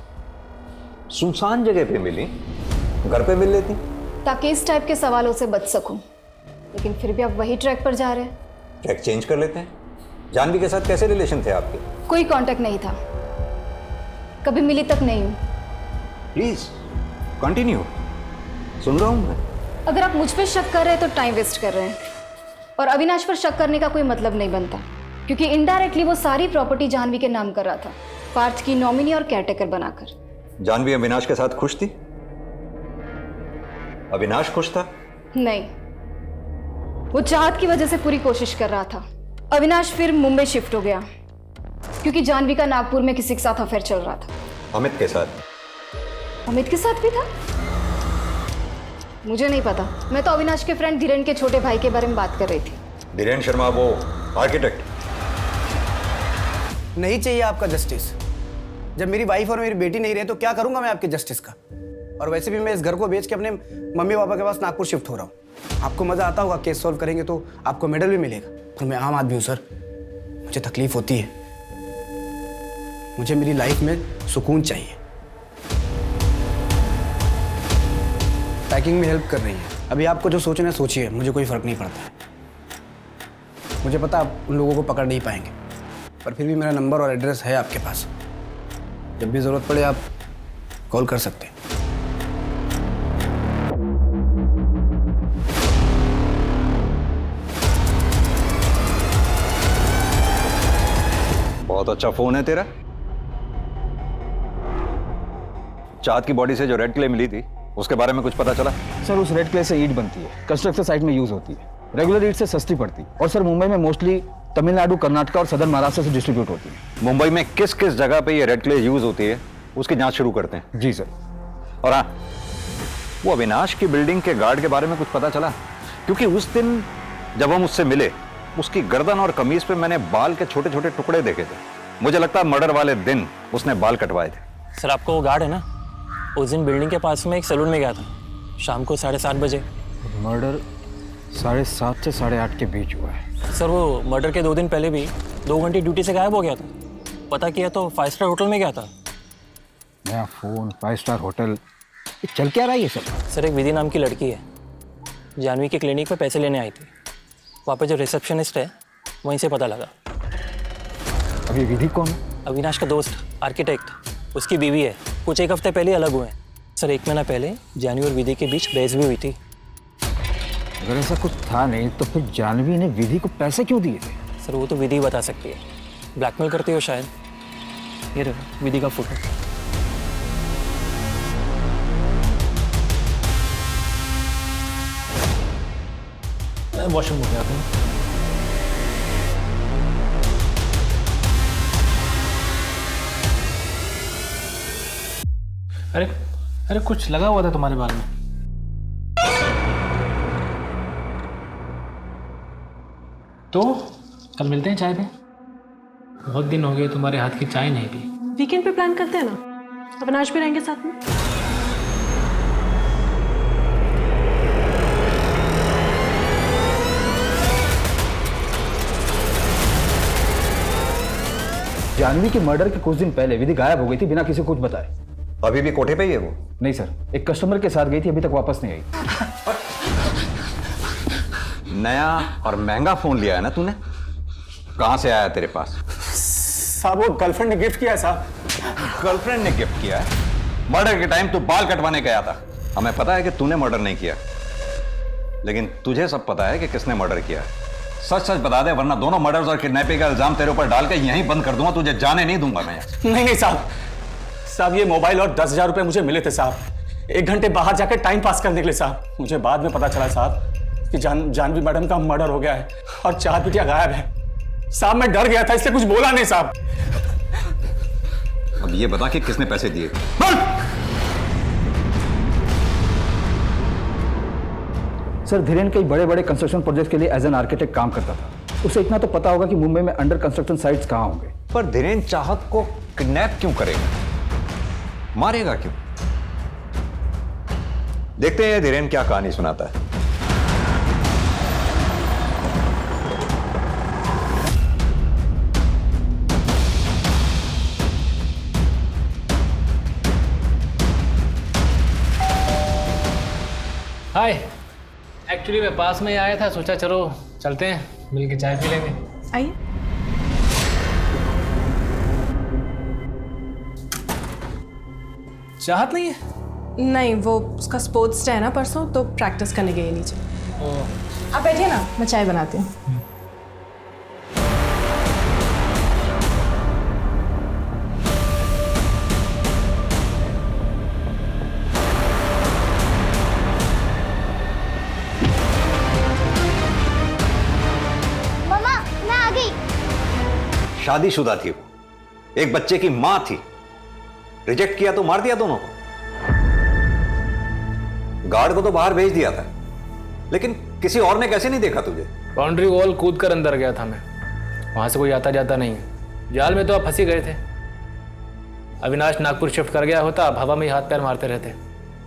सुनसान जगह पे मिली, घर पे मिल लेती ताकि इस टाइप के सवालों से बच सकूं। लेकिन फिर भी आप वही ट्रैक पर जा रहे हैं। ट्रैक चेंज कर लेते हैं। जानवी के साथ कैसे रिलेशन थे आपके? कोई कांटेक्ट नहीं था, कभी मिली तक नहीं हूँ। प्लीज कंटिन्यू, सुन रहा हूं मैं। अगर आप मुझ पर शक कर रहे हैं तो टाइम वेस्ट कर रहे हैं, और अविनाश पर शक करने का कोई मतलब नहीं बनता, क्योंकि इनडायरेक्टली वो सारी प्रॉपर्टी जानवी के नाम कर रहा था, पार्थ की नॉमिनी और केयरटेकर बनाकर। जानवी अविनाश के साथ खुश थी? अविनाश खुश था? नहीं, वो चाहत की वजह से पूरी कोशिश कर रहा था। अविनाश फिर मुंबई शिफ्ट हो गया, क्योंकि जानवी का नागपुर में किसी के साथ अफेयर चल रहा था। अमित के साथ? अमित के साथ भी था? मुझे नहीं पता, मैं तो अविनाश के फ्रेंड धीरेन के छोटे भाई के बारे में बात कर रही थी। धीरेन शर्मा, वो आर्किटेक्ट? नहीं चाहिए आपका जस्टिस। जब मेरी वाइफ और मेरी बेटी नहीं रहे तो क्या करूंगा मैं आपके जस्टिस का? और वैसे भी मैं इस घर को बेच के अपने मम्मी पापा के पास नागपुर शिफ्ट हो रहा हूँ। आपको मजा आता होगा, केस सॉल्व करेंगे तो आपको मेडल भी मिलेगा, पर मैं आम आदमी हूँ सर, मुझे तकलीफ होती है। मुझे मेरी लाइफ में सुकून चाहिए। पैकिंग में हेल्प कर रही है, अभी आपको जो सोचना है सोचिए, मुझे कोई फर्क नहीं पड़ता है। मुझे पता आप उन लोगों को पकड़ नहीं पाएंगे, पर फिर भी मेरा नंबर और एड्रेस है आपके पास, जब भी ज़रूरत पड़े आप कॉल कर सकते हैं। बहुत अच्छा फोन है तेरा। चाहत की बॉडी से जो रेड क्ले मिली थी उसके बारे में कुछ पता चला? सर उस रेड क्ले से ईंट बनती है, कंस्ट्रक्शन साइट में यूज होती है। रेगुलर ईंट से सस्ती पड़ती है, और सर मुंबई में मोस्टली तमिलनाडु, कर्नाटक और सदर्न महाराष्ट्र से डिस्ट्रीब्यूट होती है। मुंबई में किस किस जगह पे ये रेड क्ले यूज होती है उसकी जांच शुरू करते हैं। जी सर। और हाँ, वो अविनाश की बिल्डिंग के गार्ड के बारे में कुछ पता चला? क्योंकि उस दिन जब हम उससे मिले उसकी गर्दन और कमीज पे मैंने बाल के छोटे छोटे टुकड़े देखे थे। मुझे लगता है मर्डर वाले दिन उसने बाल कटवाए थे। सर आपको वो गार्ड है ना, उस दिन बिल्डिंग के पास में एक सैलून में गया था शाम को 7:30 बजे। मर्डर 7:30 से 8:30 के बीच हुआ है। सर वो मर्डर के 2 दिन पहले भी 2 घंटे ड्यूटी से गायब हो गया था। पता किया तो 5 स्टार होटल में गया था। नया फोन, 5 स्टार होटल, ये चल क्या रहा है ये सब? सर एक विधि नाम की लड़की है, जानवी के क्लिनिक पे पैसे लेने आई थी। वहाँ पे जो रिसेप्शनिस्ट है वहीं से पता लगा। अभी विधि कौन है? अविनाश का दोस्त, आर्किटेक्ट, उसकी बीवी है। कुछ 1 हफ्ते पहले अलग हुए हैं। सर 1 महीना पहले जानवी और विधि के बीच बहस भी हुई थी। अगर ऐसा कुछ था नहीं तो फिर जानवी ने विधि को पैसे क्यों दिए थे? सर वो तो विधि बता सकती है, ब्लैकमेल करती हो शायद। ये रहा विधि का फोटो। वॉशरूम हो गया था। अरे अरे कुछ लगा हुआ था तुम्हारे बाल में। तो कल मिलते हैं चाय पे। बहुत दिन हो गए तुम्हारे हाथ की चाय नहीं पी। वीकेंड पे प्लान करते हैं ना, अविनाश भी रहेंगे साथ में। जानवी के मर्डर के कुछ दिन पहले विधि गायब हो गई थी बिना किसी को कुछ बताए। अभी भी कोठे पे ही है वो? नहीं सर, एक कस्टमर के साथ गई थी, अभी तक वापस नहीं आई। नया और महंगा फोन लिया है ना तूने? कहां से आया तेरे पास? साहब वो गर्लफ्रेंड ने गिफ्ट किया है साहब। गर्लफ्रेंड ने गिफ्ट किया है? मर्डर के टाइम तू बाल कटवाने गया था। हमें पता है कि तूने मर्डर नहीं किया, लेकिन तुझे सब पता है कि किसने मर्डर किया है। सच सच बता दे, वरना दोनों मर्डर्स और किडनैपिंग का इल्जाम तेरे ऊपर डाल के यहीं बंद कर दूंगा। तुझे जाने नहीं दूंगा मैं। नहीं साहब, ये मोबाइल और 10,000 रुपए मुझे मिले थे साहब, 1 घंटे बाहर जाकर टाइम पास करने के लिए साहब। मुझे बाद में पता चला साहब कि जानवी मैडम का मर्डर हो गया है और 4 बिटिया गायब है साहब। मैं डर गया था, इसलिए कुछ बोला नहीं साहब। अब ये बता कि किसने पैसे दिए? सर, धीरेन कई बड़े बड़े कंस्ट्रक्शन प्रोजेक्ट के लिए एज एन आर्किटेक्ट काम करता था। उसे इतना तो पता होगा कि मुंबई में अंडर कंस्ट्रक्शन साइट्स कहां होंगे। पर धीरेन चाहत को किडनैप क्यों करेगा? मारेगा क्यों? देखते हैं धीरेन क्या कहानी सुनाता है। हाय, एक्चुअली मैं पास में ही आया था, सोचा चलो चलते हैं मिल के चाय पी लेंगे। आइए। चाहत नहीं है? नहीं, वो उसका स्पोर्ट्स डे है ना परसों, तो प्रैक्टिस करने गई नीचे। आप बैठिए ना, मैं चाय बनाती हूँ। मम्मा मैं आ गई। शादीशुदा थी वो, एक बच्चे की मां थी। रिजेक्ट किया तो मार दिया दोनों को। गार्ड को तो बाहर भेज दिया था, लेकिन किसी और ने कैसे नहीं देखा तुझे? बाउंड्री वॉल कूद कर अंदर गया था मैं, वहां से कोई आता जाता नहीं है। जाल में तो आप फंसी गए थे। अविनाश नागपुर शिफ्ट कर गया होता, आप हवा में ही हाथ पैर मारते रहते।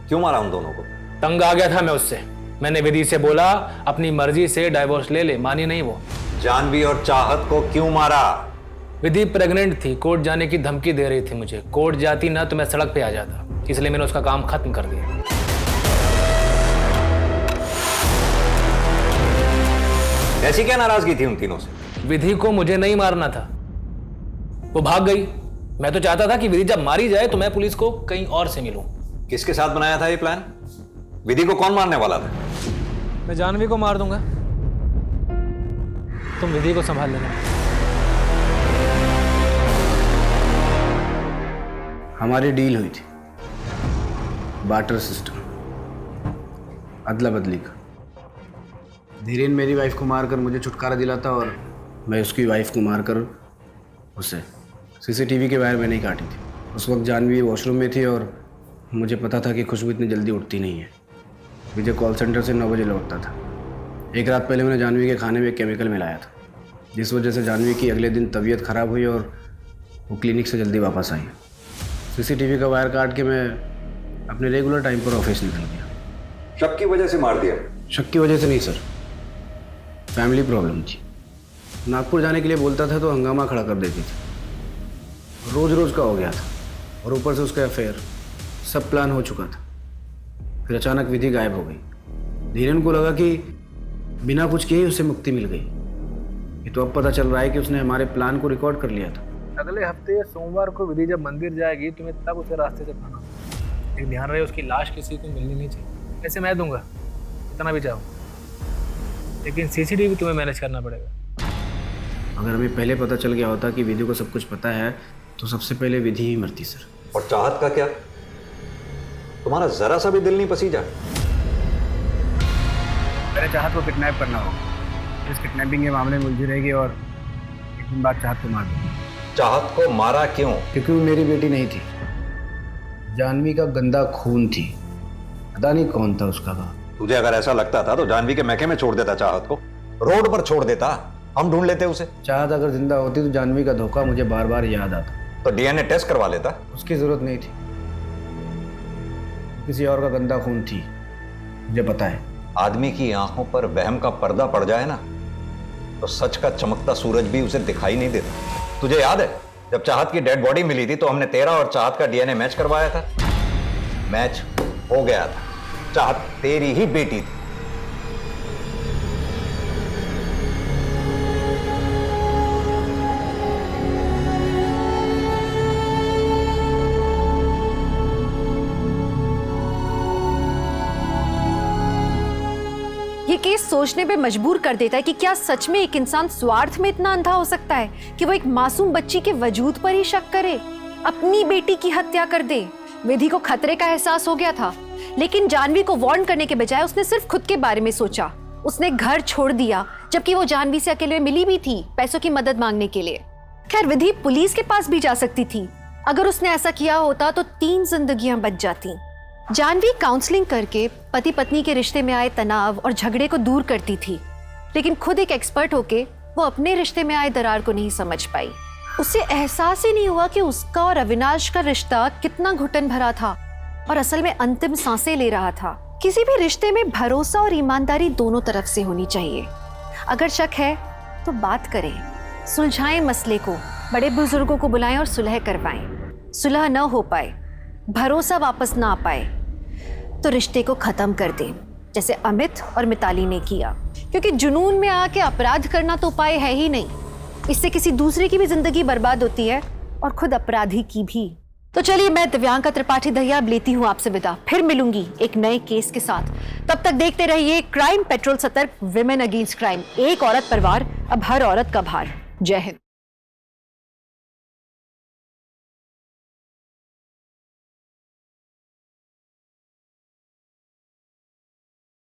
क्यों मारा उन दोनों को? तंग आ गया था मैं उससे। मैंने विधि से बोला अपनी मर्जी से डाइवोर्स ले ले, मानी नहीं वो। जानवी और चाहत को क्यों मारा? विधि प्रेग्नेंट थी, कोर्ट जाने की धमकी दे रही थी मुझे। कोर्ट जाती ना तो मैं सड़क पे आ जाता, इसलिए मैंने उसका काम खत्म कर दिया। ऐसी क्या नाराजगी थी उन तीनों से? विधि को मुझे नहीं मारना था, वो भाग गई। मैं तो चाहता था कि विधि जब मारी जाए तो मैं पुलिस को कहीं और से मिलूं। किसके साथ बनाया था ये प्लान? विधि को कौन मारने वाला था? मैं जानवी को मार दूंगा, तुम विधि को संभाल लेना। हमारी डील हुई थी, बार्टर सिस्टम, अदला बदली का। धीरेन मेरी वाइफ को मारकर मुझे छुटकारा दिलाता और मैं उसकी वाइफ को मारकर उसे सीसीटीवी के वायर में नहीं काटी थी। उस वक्त जानवी वॉशरूम में थी और मुझे पता था कि खुशबू इतनी जल्दी उठती नहीं है। विजय कॉल सेंटर से 9 बजे लौटता था। एक रात पहले मैंने जानवी के खाने में केमिकल मिलाया था, जिस वजह से जानवी की अगले दिन तबीयत ख़राब हुई और वो क्लिनिक से जल्दी वापस आई। सीसीटीवी का वायर काट के मैं अपने रेगुलर टाइम पर ऑफिस निकल गया। शक की वजह से मार दिया? शक की वजह से नहीं सर, फैमिली प्रॉब्लम थी। नागपुर जाने के लिए बोलता था तो हंगामा खड़ा कर देती थी। रोज़ रोज़ का हो गया था और ऊपर से उसका अफेयर। सब प्लान हो चुका था, फिर अचानक विधि गायब हो गई। धीरेन को लगा कि बिना कुछ किए उससे मुक्ति मिल गई। ये तो अब पता चल रहा है कि उसने हमारे प्लान को रिकॉर्ड कर लिया था। अगले हफ्ते सोमवार को विधि जब मंदिर जाएगी तुम्हें तब उसे रास्ते से पाना। एक ध्यान रहे उसकी लाश किसी को मिलनी नहीं चाहिए। ऐसे मैं दूंगा इतना भी चाहो, लेकिन सीसीटीवी तुम्हें मैनेज करना पड़ेगा। अगर हमें पहले पता चल गया होता कि विधि को सब कुछ पता है तो सबसे पहले विधि ही मरती सर। और चाहत का क्या? तुम्हारा जरा सा भी दिल नहीं पसीजा? मैंने चाहत को किडनैप करना होगा। इस किडनैपिंग के मामले में उलझी रहेगी और एक दिन बाद चाहत को मार दूंगा। चाहत को मारा क्यों? क्योंकि वो मेरी बेटी नहीं थी, जानवी का गंदा खून थी। पता नहीं कौन था उसका बाप। तुझे अगर ऐसा लगता था तो जानवी के महके में छोड़ देता चाहत को, रोड पर छोड़ देता। हम ढूंढ लेते उसे। चाहत अगर जिंदा होती तो जानवी का धोखा मुझे बार बार याद आता। तो डीएनए टेस्ट करवा लेता। उसकी जरूरत नहीं थी, किसी और का गंदा खून थी, मुझे पता है। आदमी की आंखों पर वहम का पर्दा पड़ जाए ना तो सच का चमकता सूरज भी उसे दिखाई नहीं देता। तुझे याद है जब चाहत की डेड बॉडी मिली थी तो हमने तेरा और चाहत का डीएनए मैच करवाया था। मैच हो गया था, चाहत तेरी ही बेटी थी। ये केस सोचने पे मजबूर कर देता है कि क्या सच में एक इंसान स्वार्थ में इतना अंधा हो सकता है कि वो एक मासूम बच्ची के वजूद पर ही शक करे, अपनी बेटी की हत्या कर दे। विधि को खतरे का एहसास हो गया था, लेकिन जानवी को वार्न करने के बजाय उसने सिर्फ खुद के बारे में सोचा। उसने घर छोड़ दिया जबकि वो जानवी से अकेले में मिली भी थी पैसों की मदद मांगने के लिए। खैर विधि पुलिस के पास भी जा सकती थी। अगर उसने ऐसा किया होता तो 3 जिंदगियां बच जाती। जानवी काउंसलिंग करके पति पत्नी के रिश्ते में आए तनाव और झगड़े को दूर करती थी, लेकिन खुद एक एक्सपर्ट होके वो अपने रिश्ते में आए दरार को नहीं समझ पाई। उसे एहसास ही नहीं हुआ कि उसका और अविनाश का रिश्ता कितना घुटन भरा था और असल में अंतिम सांसें ले रहा था। किसी भी रिश्ते में भरोसा और ईमानदारी दोनों तरफ से होनी चाहिए। अगर शक है तो बात करें, सुलझाएं मसले को, बड़े बुजुर्गों को बुलाएं और सुलह करवाएं। सुलह न हो पाए, भरोसा वापस ना आ पाए तो रिश्ते को खत्म कर दें, जैसे अमित और मिताली ने किया। क्योंकि जुनून में आके अपराध करना तो उपाय है ही नहीं, इससे किसी दूसरे की भी जिंदगी बर्बाद होती है और खुद अपराधी की भी। तो चलिए मैं दिव्यांका त्रिपाठी दहिया अब लेती हूँ आपसे विदा। फिर मिलूंगी एक नए केस के साथ। तब तक देखते रहिए क्राइम पेट्रोल, सतर्क, विमेन अगेंस्ट क्राइम। एक औरत पर वार, अब हर औरत का भार। जय हिंद।